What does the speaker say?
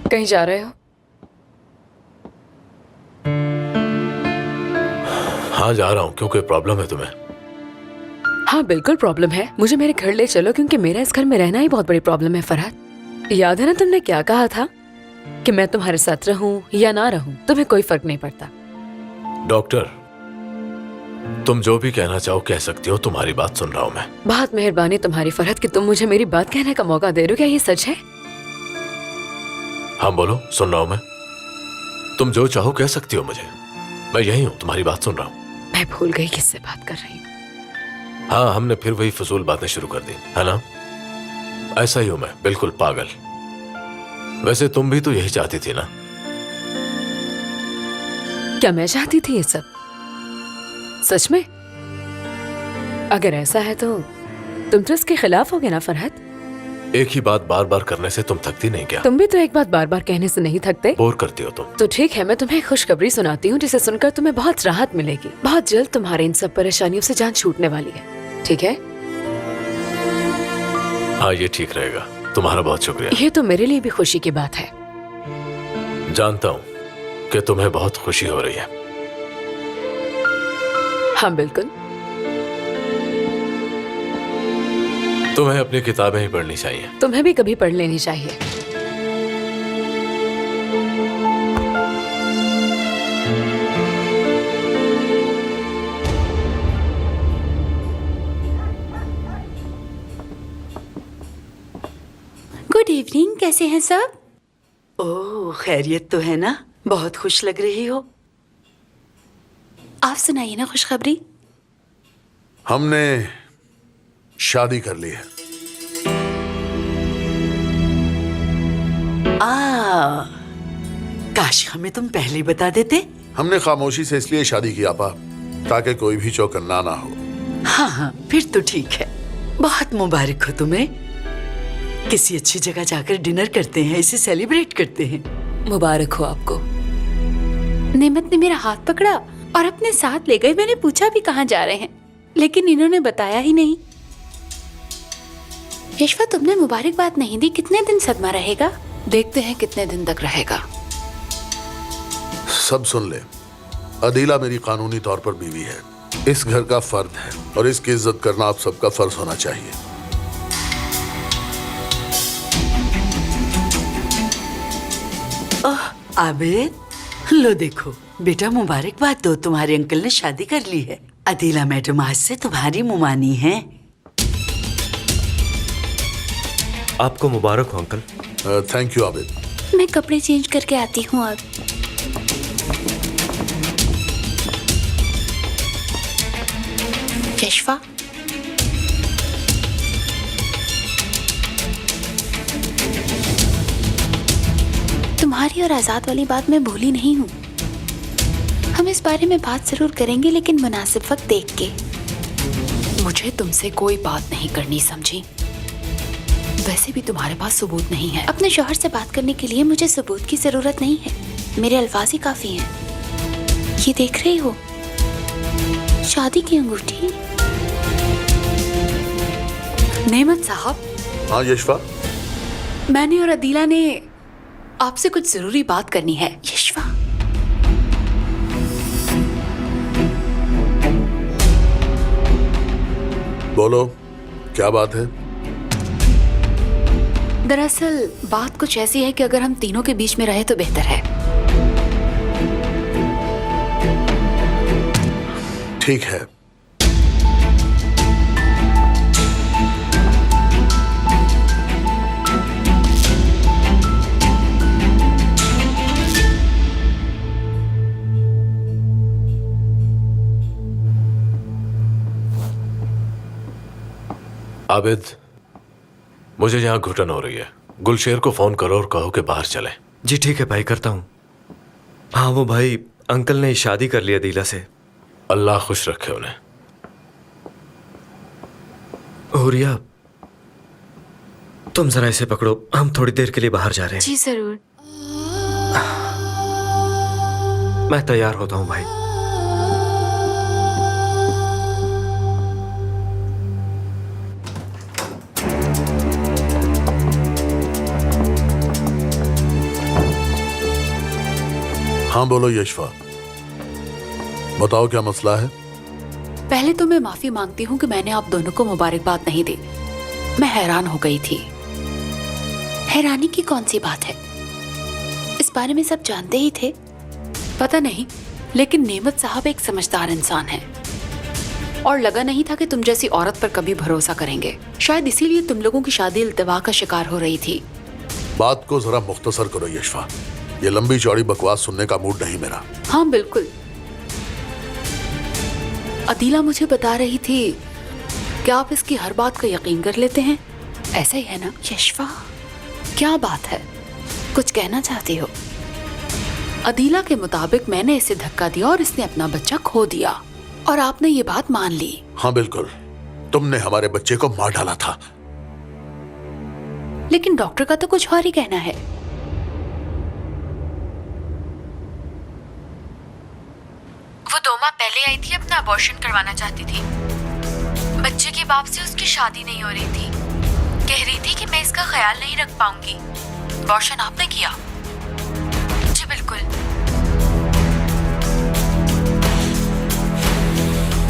कहीं जा रहे हो? हाँ जा रहा हूँ। क्यों, कोई प्रॉब्लम है तुम्हें? हाँ बिल्कुल प्रॉब्लम है। मुझे मेरे घर ले चलो क्योंकि मेरा इस घर में रहना ही बहुत बड़ी प्रॉब्लम है फरहत। याद है ना तुमने क्या कहा था कि मैं तुम्हारे साथ रहूं या ना रहूं तुम्हें कोई फर्क नहीं पड़ता। डॉक्टर, तुम जो भी कहना चाहो कह सकती हो, तुम्हारी बात सुन रहा हूँ मैं। बहुत मेहरबानी तुम्हारी फरहत कि तुम मुझे मेरी बात कहने का मौका दे रहे हो। क्या ये सच है? हाँ बोलो, सुन रहा हूँ मैं। तुम जो चाहो कह सकती हो मुझे, मैं यही हूँ, तुम्हारी बात सुन रहा हूँ। मैं भूल गई किससे बात कर रही हूँ। हाँ, हमने फिर वही फजूल बातें शुरू कर दी है ना। ऐसा ही हूं मैं, बिल्कुल पागल। वैसे तुम भी तो यही चाहती थी ना? क्या मैं चाहती थी ये सब? सच में? अगर ऐसा है तो तुम तो इसके खिलाफ होगे ना फरहत? एक ही बात बार बार करने से तुम थकती नहीं क्या? तुम भी तो एक बात बार बार कहने से नहीं थकते। बोर करती हो तुम। तो ठीक है, मैं तुम्हें खुशखबरी सुनाती हूँ जिसे सुनकर तुम्हें बहुत राहत मिलेगी। बहुत जल्द तुम्हारे इन सब परेशानियों से जान छूटने वाली है। ठीक है? हाँ ये ठीक रहेगा। तुम्हारा बहुत शुक्रिया। ये तो मेरे लिए भी खुशी की बात है। जानता हूँ कि तुम्हें बहुत खुशी हो रही है। हाँ बिल्कुल। तुम्हें अपनी किताबें ही पढ़नी चाहिए। तुम्हें भी कभी पढ़ लेनी चाहिए। गुड इवनिंग, कैसे हैं सब? ओह, खैरियत तो है ना? बहुत खुश लग रही हो। आप सुनाइए ना खुशखबरी। हमने शादी कर ली है। काश हमें तुम पहले बता देते। हमने खामोशी से इसलिए शादी की आपा, ताकि कोई भी चौकन्ना ना हो। हाँ हाँ, फिर तो ठीक है। बहुत मुबारक हो तुम्हें। किसी अच्छी जगह जाकर डिनर करते हैं, इसे सेलिब्रेट करते हैं। मुबारक हो आपको। नेमत ने मेरा हाथ पकड़ा और अपने साथ ले गए। मैंने पूछा भी कहाँ जा रहे हैं, लेकिन इन्होंने बताया ही नहीं। यशवा, तुमने मुबारकबाद नहीं दी। कितने दिन सदमा रहेगा? देखते हैं कितने दिन तक रहेगा। सब सुन ले, अदीला मेरी कानूनी तौर पर बीवी है, इस घर का फर्द है और इसकी इज्जत करना आप सबका फर्ज होना चाहिए। आबिद, लो देखो बेटा, मुबारकबाद दो, तुम्हारे अंकल ने शादी कर ली है। अदीला मैडम आज से तुम्हारी मुमानी है। आपको मुबारक हो अंकल। Thank you Abid. मैं कपड़े चेंज करके आती हूँ अब। यशवा, तुम्हारी और आजाद वाली बात मैं भूली नहीं हूँ। हम इस बारे में बात जरूर करेंगे, लेकिन मुनासिब वक्त देख के। मुझे तुमसे कोई बात नहीं करनी, समझी? वैसे भी तुम्हारे पास सबूत नहीं है। अपने शौहर से बात करने के लिए मुझे सबूत की जरूरत नहीं है, मेरे अल्फाज ही काफी हैं। ये देख रही हो, शादी की अंगूठी। नेमत साहब, हाँ यशवा। मैंने और अदीला ने आपसे कुछ जरूरी बात करनी है। यशवा, बोलो, क्या बात है? दरअसल बात कुछ ऐसी है कि अगर हम तीनों के बीच में रहे तो बेहतर है। ठीक है। आबिद, मुझे यहाँ घुटन हो रही है। गुलशेर को फोन करो और कहो कि बाहर चले। जी ठीक है भाई, करता हूँ। हाँ वो भाई, अंकल ने शादी कर लिया अदीला से। अल्लाह खुश रखे उन्हें। हुरिया, तुम जरा इसे पकड़ो, हम थोड़ी देर के लिए बाहर जा रहे हैं। जी जरूर। मैं तैयार होता हूँ भाई। हाँ बोलो यशफा, बताओ क्या मसला है। पहले तो मैं माफी मांगती हूँ कि मैंने आप दोनों को मुबारकबाद नहीं दी। मैं हैरान हो गई थी। हैरानी की कौन सी बात है, इस बारे में सब जानते ही थे। पता नहीं, लेकिन नेमत साहब एक समझदार इंसान है और लगा नहीं था कि तुम जैसी औरत पर कभी भरोसा करेंगे। शायद इसीलिए तुम लोगों की शादी इल्तिवा का शिकार हो रही थी। बात को जरा मुख्तसर करो यशफा, ये लंबी चौड़ी बकवास सुनने का मूड नहीं मेरा। हाँ बिल्कुल। अदीला मुझे बता रही थी कि आप इसकी हर बात का यकीन कर लेते हैं, ऐसा ही है ना? यशफा, क्या बात है, कुछ कहना चाहती हो? अदीला के मुताबिक मैंने इसे धक्का दिया और इसने अपना बच्चा खो दिया और आपने ये बात मान ली। हाँ बिल्कुल, तुमने हमारे बच्चे को मार डाला था। लेकिन डॉक्टर का तो कुछ और ही कहना है। वो 2 माह पहले आई थी, अपना अबॉर्शन करवाना चाहती थी। बच्चे के बाप से उसकी शादी नहीं हो रही थी। कह रही थी कि मैं इसका ख्याल नहीं रख पाऊंगी। अबॉर्शन आपने किया।